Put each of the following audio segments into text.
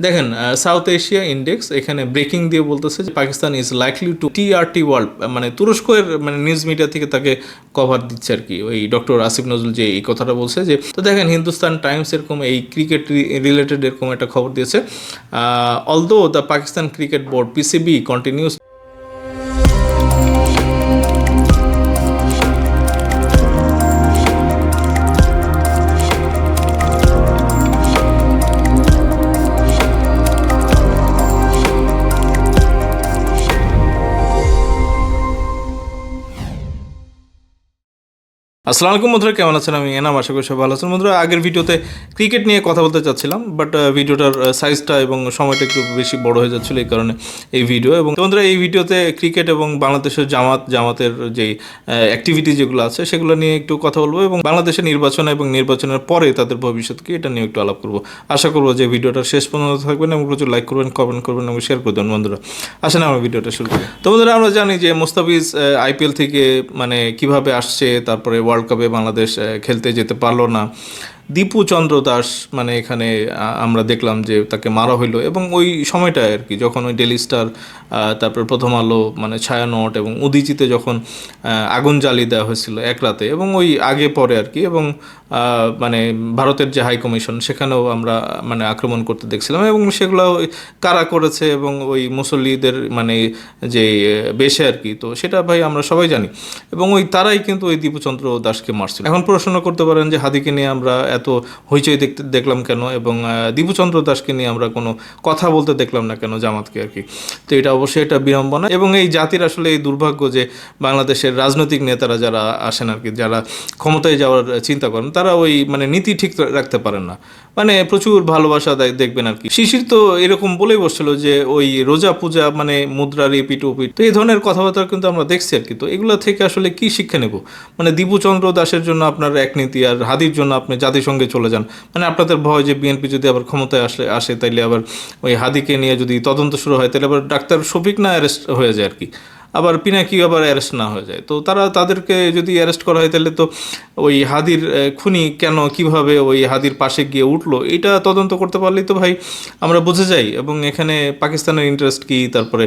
দেখেন south Asia index এখানে breaking দিয়ে বলতেছে যে Pakistan is likely two TRT world, মানে তুরস্কের মানে নিউজ মিডিয়া থেকে তাকে কভার দিচ্ছে আর কি। ওই ডক্টর আসিফ নজরুল যে এই কথাটা বলছে যে, তো দেখেন হিন্দুস্তান টাইমস এরকম এই ক্রিকেট রিলেটেড এরকম একটা খবর দিয়েছে। Although the Pakistan cricket board PCB continuous. আসসালামু আলাইকুম বন্ধুরা, কেমন আছেন? আমি এনাম, আশা করি সব ভালো আছেন। বন্ধুরা, আগের ভিডিওতে ক্রিকেট নিয়ে কথা বলতে চাচ্ছিলাম, বাট ভিডিওটার সাইজটা এবং সময়টা একটু বেশি বড় হয়ে যাচ্ছিল, এই কারণে এই ভিডিও। এবং বন্ধুরা, এই ভিডিওতে ক্রিকেট এবং বাংলাদেশের জামাতের যেই অ্যাক্টিভিটি যেগুলো আছে সেগুলো নিয়ে একটু কথা বলবো, এবং বাংলাদেশের নির্বাচন এবং নির্বাচনের পরে তাদের ভবিষ্যৎ কি এটা নিয়ে একটু আলাপ করবো। আশা করবো যে ভিডিওটা শেষ পর্যন্ত থাকবেন এবং প্রচুর লাইক করবেন, কমেন্ট করবেন এবং শেয়ার করে দেবেন। বন্ধুরা, আসেন আমরা ভিডিওটা শুরু করি। তো বন্ধুরা, আমরা জানি যে মোস্তাফিজ আইপিএল থেকে মানে কিভাবে আসছে, তারপরে ওয়ার্ল্ড কাপে বাংলাদেশ খেলতে যেতে পারলো না। দীপু চন্দ্র দাস মানে এখানে আমরা দেখলাম যে তাকে মারা হইলো, এবং ওই সময়টায় আর কি যখন ওই ডেলি স্টার, তারপর প্রথম আলো, মানে ছায়ানট এবং উদীচিতে যখন আগুন জ্বালিয়ে দেওয়া হয়েছিল এক রাতে, এবং ওই আগে পরে আর কি, এবং মানে ভারতের যে হাই কমিশন সেখানেও আমরা মানে আক্রমণ করতে দেখছিলাম, এবং সেগুলো কারা করেছে এবং ওই মুসল্লিদের মানে যে বেশে আর কি, তো সেটা ভাই আমরা সবাই জানি। এবং ওই তারাই কিন্তু ওই দীপুচন্দ্র দাসকে মারছিল। এখন প্রশ্ন করতে পারেন যে হাদিকে নিয়ে আমরা এত হইচই দেখলাম কেন, এবং দীপুচন্দ্র দাসকে নিয়ে আমরা কোনো কথা বলতে দেখলাম না কেন জামাতকে আর কি। তো এটা অবশ্যই একটা বিড়ম্বনা, এবং এই জাতির আসলে এই দুর্ভাগ্য যে বাংলাদেশের রাজনৈতিক নেতারা যারা আসেন আর কি, যারা ক্ষমতায় যাওয়ার চিন্তা করেন, তারা ওই মানে নীতি ঠিক রাখতে পারেন না। মানে প্রচুর ভালোবাসা দেখবেন আর কি। শিশির তো এরকম বলেই বসছিল যে ওই রোজা পূজা মানে মুদ্রার এপিট ওপিট, তো এই ধরনের কথাবার্তা কিন্তু আমরা দেখছি আর কি। তো এগুলো থেকে আসলে কি শিক্ষা নেব? মানে দীপুচন্দ্র দাসের জন্য আপনার এক নীতি, আর হাদির জন্য আপনি জাতিসংঘে চলে যান। মানে আপনাদের ভয় যে বিএনপি যদি আবার ক্ষমতায় আসে তাইলে আবার ওই হাদিকে নিয়ে যদি তদন্ত শুরু হয়, তাহলে আবার ডাক্তার শফিক না অ্যারেস্ট হয়ে যায় আর কি, আবার পিনাকি আবার অ্যারেস্ট না হয়ে যায়। তো তাদেরকে যদি অ্যারেস্ট করা হয়, তাহলে তো ওই হাদির খুনি কেন কিভাবে ওই হাদির পাশে গিয়ে উঠলো, এটা তদন্ত করতে পারলেই তো ভাই আমরা বুঝে যাই। এবং এখানে পাকিস্তানের ইন্টারেস্ট কী, তারপরে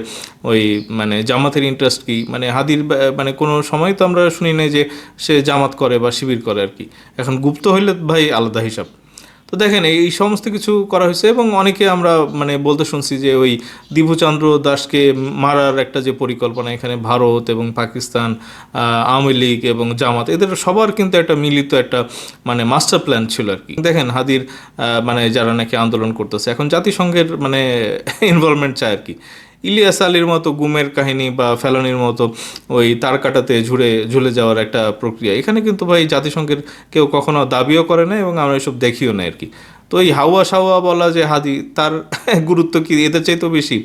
ওই মানে জামাতের ইন্টারেস্ট কী, মানে হাদির মানে কোনো সময় তো আমরা শুনি নাই যে সে জামাত করে বা শিবির করে আর কি। এখন গুপ্ত হইলে ভাই আলাদা হিসাব। তো দেখেন এই সমস্ত কিছু করা হয়েছে, এবং অনেকে আমরা মানে বলতে শুনছি যে ওই দীপুচন্দ্র দাসকে মারার একটা যে পরিকল্পনা, এখানে ভারত এবং পাকিস্তান, আওয়ামী লীগ এবং জামাত, এদের সবার কিন্তু একটা মিলিত একটা মানে মাস্টার প্ল্যান ছিল আর কি। দেখেন হাদির মানে যারা নাকি আন্দোলন করতেছে এখন জাতিসংঘের মানে ইনভলভমেন্ট চায় আর কি। ইলিয়াস আলীর মতো গুমের কাহিনী বা ফেলানির মতো ওই তার কাটাতে ঝুলে যাওয়ার একটা প্রক্রিয়া, এখানে কিন্তু ভাই জাতিসংঘের কেউ কখনো দাবিও করে না, এবং আমরা এসব দেখিও না আর কি। তো এই হাওয়া সাওয়া বলা যে হাদি, তার গুরুত্ব কি এদের চাইতেও বেশি?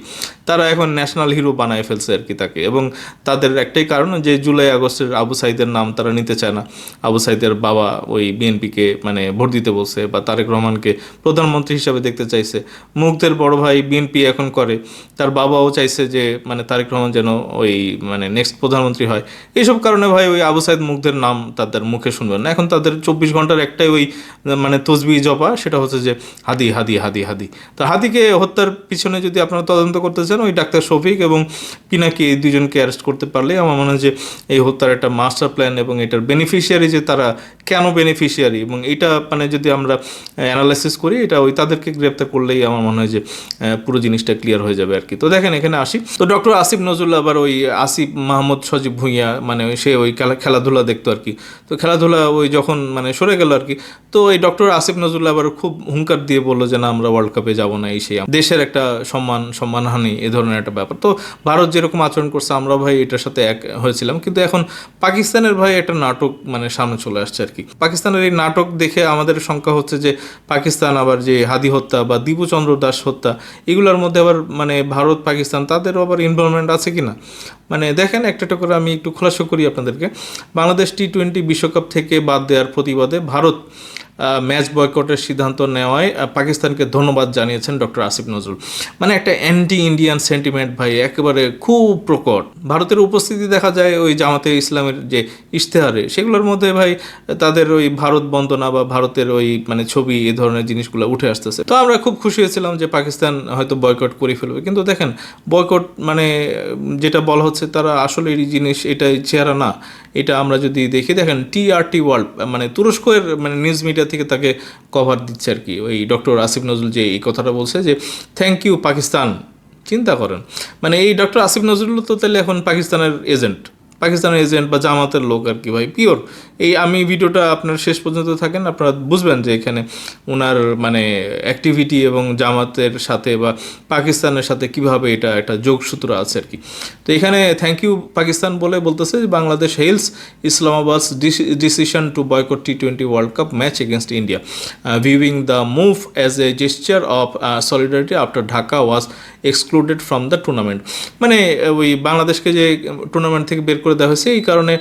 তারা এখন ন্যাশনাল হিরো বানায় ফেলছে আর কি তাকে, এবং তাদের একটাই কারণ যে জুলাই আগস্টের আবু সাইদের নাম তারা নিতে চায় না। আবু সাইদের বাবা ওই বিএনপিকে মানে ভোট দিতে বলছে, বা তারেক রহমানকে প্রধানমন্ত্রী হিসাবে দেখতে চাইছে। মুগ্ধের বড় ভাই বিএনপি এখন করে, তার বাবাও চাইছে যে মানে তারেক রহমান যেন ওই মানে নেক্সট প্রধানমন্ত্রী হয়। এইসব কারণে ভাই ওই আবু সাইদ মুগ্ধের নাম তাদের মুখে শুনবেন না। এখন তাদের 24 ঘন্টার একটাই ওই মানে তসবি জপা, সেটা হচ্ছে যে হাদি হাদি হাদি হাদি। তো হাদিকে হত্যার পিছনে যদি আপনারা তদন্ত করতে চান, ওই ডাক্তার শফিক এবং পিনাকি এই দুজনকে অ্যারেস্ট করতে পারলে আমার মনে হয় যে এই হত্যার একটা মাস্টার প্ল্যান এবং এটার বেনিফিশিয়ারি যে তারা কেন বেনিফিশিয়ারি, এবং এটা মানে যদি আমরা অ্যানালাইসিস করি, এটা ওই তাদেরকে গ্রেপ্তার করলেই আমার মনে হয় যে পুরো জিনিসটা ক্লিয়ার হয়ে যাবে আর কি। তো দেখেন এখানে আসি, তো ডক্টর আসিফ নজরুল আবার ওই আসিফ মাহমুদ সজীব ভুঁইয়া মানে সে ওই খেলাধুলা দেখতো আর কি। তো খেলাধুলা ওই যখন মানে সরে গেল আর কি, তো এই ডক্টর আসিফ নজরুল আবার খুব হুঙ্কার দিয়ে বললো যে না, আমরা ওয়ার্ল্ড কাপে যাবো না, এই সেই দেশের একটা সম্মানহানি এ ধরনের একটা ব্যাপার। তো ভারত যেরকম আচরণ করছে আমরা ভাই এটার সাথে এক হয়েছিলাম, কিন্তু এখন পাকিস্তানের ভাই একটা নাটক মানে সামনে চলে আসছে আর কি। পাকিস্তানের এই নাটক দেখে আমাদের শঙ্কা হচ্ছে যে পাকিস্তান আবার যে হাদি হত্যা বা দীপুচন্দ্র দাস হত্যা, এগুলোর মধ্যে আবার মানে ভারত পাকিস্তান তাদেরও আবার ইনভলভমেন্ট আছে কি না। মানে দেখেন একটা করে আমি একটু খোলাসা করি আপনাদেরকে। বাংলাদেশ T20 বিশ্বকাপ থেকে বাদ দেওয়ার প্রতিবাদে ভারত ম্যাচ বয়কটের সিদ্ধান্ত নেওয়ায় পাকিস্তানকে ধন্যবাদ জানিয়েছেন ডক্টর আসিফ নজরুল। মানে একটা অ্যান্টি ইন্ডিয়ান সেন্টিমেন্ট ভাই একেবারে খুব প্রকট। ভারতের উপস্থিতি দেখা যায় ওই জামাতে ইসলামের যে ইশতেহারে, সেগুলোর মধ্যে ভাই তাদের ওই ভারত বন্দনা বা ভারতের ওই মানে ছবি এই ধরনের জিনিসগুলো উঠে আসতেছে। তো আমরা খুব খুশি হয়েছিলাম যে পাকিস্তান হয়তো বয়কট করে ফেলবে, কিন্তু দেখেন বয়কট মানে যেটা বলা হচ্ছে তারা আসলে এই জিনিস এটাই চেহারা না। এটা আমরা যদি দেখি, দেখেন টিআরটি ওয়ার্ল্ড মানে তুরস্কের মানে নিউজ মিডিয়া থেকে তাকে কভার দিচ্ছে আর কি, ওই ডক্টর আসিফ নজরুল যে এই কথাটা বলছে যে থ্যাংক ইউ পাকিস্তান। চিন্তা করেন, মানে এই ডক্টর আসিফ নজরুল তো তাহলে এখন পাকিস্তানের এজেন্ট বা জামাতের লোক আর কি ভাই, পিওর। এই আমি ভিডিওটা আপনার শেষ পর্যন্ত থাকেন, আপনারা বুঝবেন যে এখানে ওনার মানে অ্যাক্টিভিটি এবং জামাতের সাথে বা পাকিস্তানের সাথে কিভাবে এটা একটা যোগসূত্র আছে আর কি। তো এখানে থ্যাংক ইউ পাকিস্তান বলতেছে যে Bangladesh hails Islamabad's decision to boycott T20 World Cup match against India, viewing the move as a gesture of solidarity after Dhaka was excluded from the tournament. মানে ওই বাংলাদেশকে যে টুর্নামেন্ট থেকে বের করে দেওয়া হয়েছে এই কারণে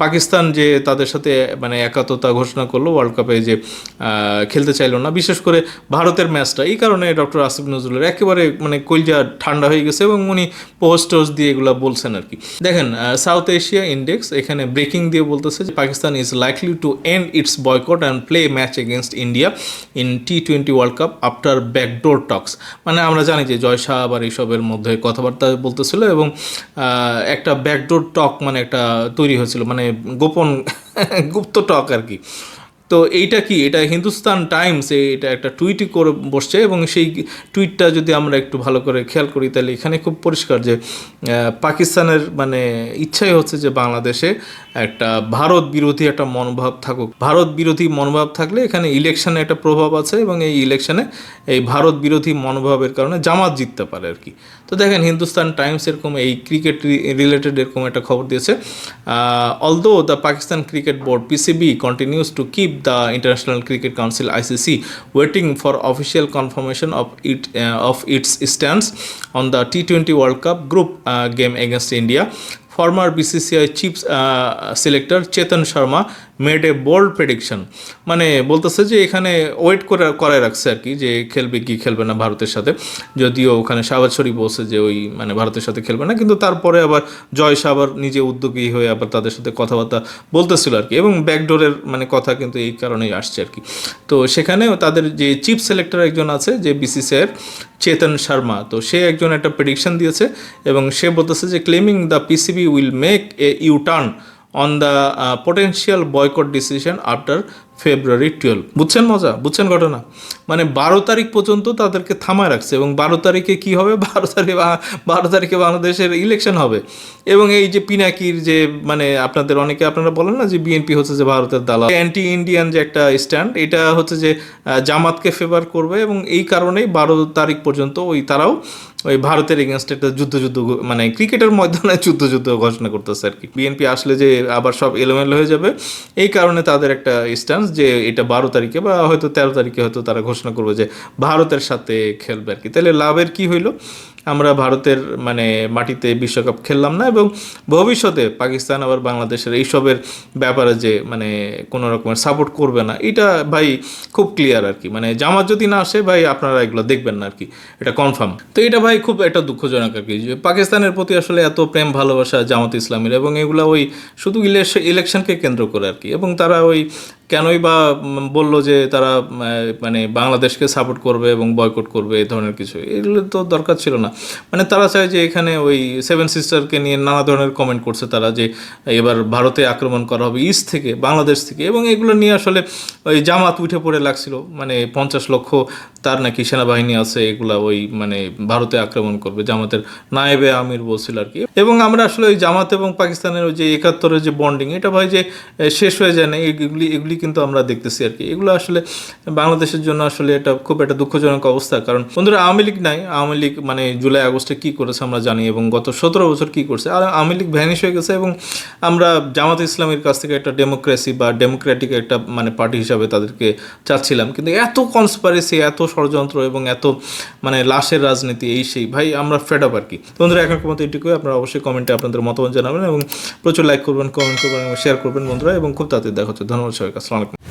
পাকিস্তান যে তাদের সাথে মানে একাত্মতা ঘোষণা করলো, ওয়ার্ল্ড কাপে যে খেলতে চাইলো না, বিশেষ করে ভারতের ম্যাচটা, এই কারণে ডক্টর আসিফ নজরুলের একেবারে মানে কলজা ঠান্ডা হয়ে গেছে এবং উনি পোস্ট দিয়ে এগুলো বলছেন আর কি। দেখেন সাউথ এশিয়া ইন্ডেক্স এখানে ব্রেকিং দিয়ে বলতেছে যে Pakistan is likely to end its boycott and play match against India in T20 world cup after backdoor talks. মানে আমরা জানি যে জয় শাহ আবার এইসবের মধ্যে কথাবার্তা বলতেছিল এবং একটা ব্যাকডোর টক মানে একটা তৈরি হয়েছিল, মানে গোপন গুপ্ত টক আর কি। তো এইটা কি, এটা হিন্দুস্তান টাইমস এটা একটা টুইটই করে বসছে এবং সেই টুইটটা যদি আমরা একটু ভালো করে খেয়াল করি তাহলে এখানে খুব পরিষ্কার যে পাকিস্তানের মানে ইচ্ছাই হচ্ছে যে বাংলাদেশে একটা ভারত বিরোধী একটা মনোভাব থাকুক। ভারত বিরোধী মনোভাব থাকলে এখানে ইলেকশনে একটা প্রভাব আছে এবং এই ইলেকশনে এই ভারত বিরোধী মনোভাবের কারণে জামাত জিততে পারে আর কি। তো দেখেন হিন্দুস্তান টাইমস এরকম এই ক্রিকেট রিলেটেড এরকম একটা খবর দিয়েছে, although the Pakistan cricket board PCB continues to keep the International Cricket Council ICC waiting for official confirmation of its stance on the T20 World Cup group game against India. Former BCCI chief selector Chetan Sharma made a bold prediction. মানে বলতেছে যে এখানে wait করায় রাখছে আর কি, যে খেলবে কি খেলবে না ভারতের সাথে, যদিও ওখানে শাহবাজ শরীফ বলছে যে ওই মানে ভারতের সাথে খেলবে না, কিন্তু তারপরে আবার জয় শাহ আবার নিজে উদ্যোগী হয়ে আবার তাদের সাথে কথাবার্তা বলতেছিল আর কি, এবং ব্যাকডোরের মানে কথা কিন্তু এই কারণেই আসছে আর কি। তো সেখানেও তাদের যে চিফ সিলেক্টর একজন আছে যে BCCI-এর চেতন শর্মা, তো সে একজন একটা প্রেডিকশন দিয়েছে এবং সে বলতেছে যে claiming the PCB will make a you turn on the potential boycott decision after February 12। বুঝছেন মজা, বুঝছেন ঘটনা, মানে 12 তারিখ পর্যন্ত তাদেরকে থামায় রাখছে এবং 12 তারিখে কি হবে, 12 তারিখে বাংলাদেশের ইলেকশন হবে। এবং এই যে পিনাকির যে মানে আপনারা বলেন না যে বিএনপি হচ্ছে যে ভারতের দালাল, অ্যান্টি ইন্ডিয়ান যে একটা স্ট্যান্ড, এটা হচ্ছে যে জামাতকে ফেভার করবে এবং এই কারণেই 12 তারিখ পর্যন্ত তারাও ওই ভারতের এগেনস্ট একটা যুদ্ধ মানে ক্রিকেটের ময়দানে যুদ্ধ ঘোষণা করতেছে আর কি। বিএনপি আসলে যে আবার সব এলোমেলো হয়ে যাবে এই কারণে তাদের একটা স্ট্যান্স যে এটা 12 তারিখে বা হয়তো 13 তারিখে হয়তো তারা ঘোষণা করবে যে ভারতের সাথে খেলবে আর কি। তাহলে লাভের কি হইলো, আমরা ভারতের মানে মাটিতে বিশ্বকাপ খেললাম না এবং ভবিষ্যতে পাকিস্তান আবার বাংলাদেশের এইসবের ব্যাপারে যে মানে কোনো রকমের সাপোর্ট করবে না, এটা ভাই খুব ক্লিয়ার আর কি। মানে জামাত যদি না আসে ভাই আপনারা এগুলো দেখবেন না আর কি, এটা কনফার্ম। তো এটা ভাই খুব একটা দুঃখজনক আর কি যে পাকিস্তানের প্রতি আসলে এত প্রেম ভালোবাসা জামাত ইসলামের, এবং এগুলো ওই শুধু ইলেকশনকে কেন্দ্র করে আর কি। এবং তারা ওই কেনই বা বললো যে তারা মানে বাংলাদেশকে সাপোর্ট করবে এবং বয়কট করবে, এই ধরনের কিছু এগুলো তো দরকার ছিল না। মানে তারা চায় যে এখানে ওই 7 সিস্টারকে নিয়ে নানা ধরনের কমেন্ট করছে তারা, যে এবার ভারতে আক্রমণ করা হবে ইস্ট থেকে, বাংলাদেশ থেকে, এবং এগুলো নিয়ে আসলে ওই জামাত উঠে পড়ে লাগছিল। মানে 50 লক্ষ তার নাকি সেনাবাহিনী আছে, এগুলা ওই মানে ভারতে আক্রমণ করবে, জামাতের নায়েবে আমির বলছিল আর কি। এবং আমরা আসলে ওই জামাত এবং পাকিস্তানের ওই যে 71-এর যে বন্ডিং, এটা ভাই যে শেষ হয়ে যায় না, এগুলি কিন্তু আমরা দেখতেছি আর কি। এগুলো আসলে বাংলাদেশের জন্য আসলে এটা খুব একটা দুঃখজনক অবস্থা। কারণ বন্ধুরা আওয়ামী লীগ নাই, আওয়ামী লীগ মানে জুলাই আগস্টে কী করেছে আমরা জানি, এবং গত 17 বছর কী করছে, আর আওয়ামী লীগ ভ্যানিশ হয়ে গেছে। এবং আমরা জামাত ইসলামের কাছ থেকে একটা ডেমোক্রেসি বা ডেমোক্রেটিক একটা মানে পার্টি হিসাবে তাদেরকে চাচ্ছিলাম, কিন্তু এত কনস্পারেসি, এত ষড়যন্ত্র এবং এত মানে লাশের রাজনীতি, এই সেই ভাই আমরা ফেড আপ আর কি। বন্ধুরা এখন মতো এটুকুই, আপনারা অবশ্যই কমেন্টে আপনাদের মতামত জানাবেন এবং প্রচুর লাইক করবেন, কমেন্ট করবেন এবং শেয়ার করবেন বন্ধুরা, এবং খুব তাড়াতাড়ি দেখা হচ্ছে। ধন্যবাদ সবাইকে, আসসালামু আলাইকুম।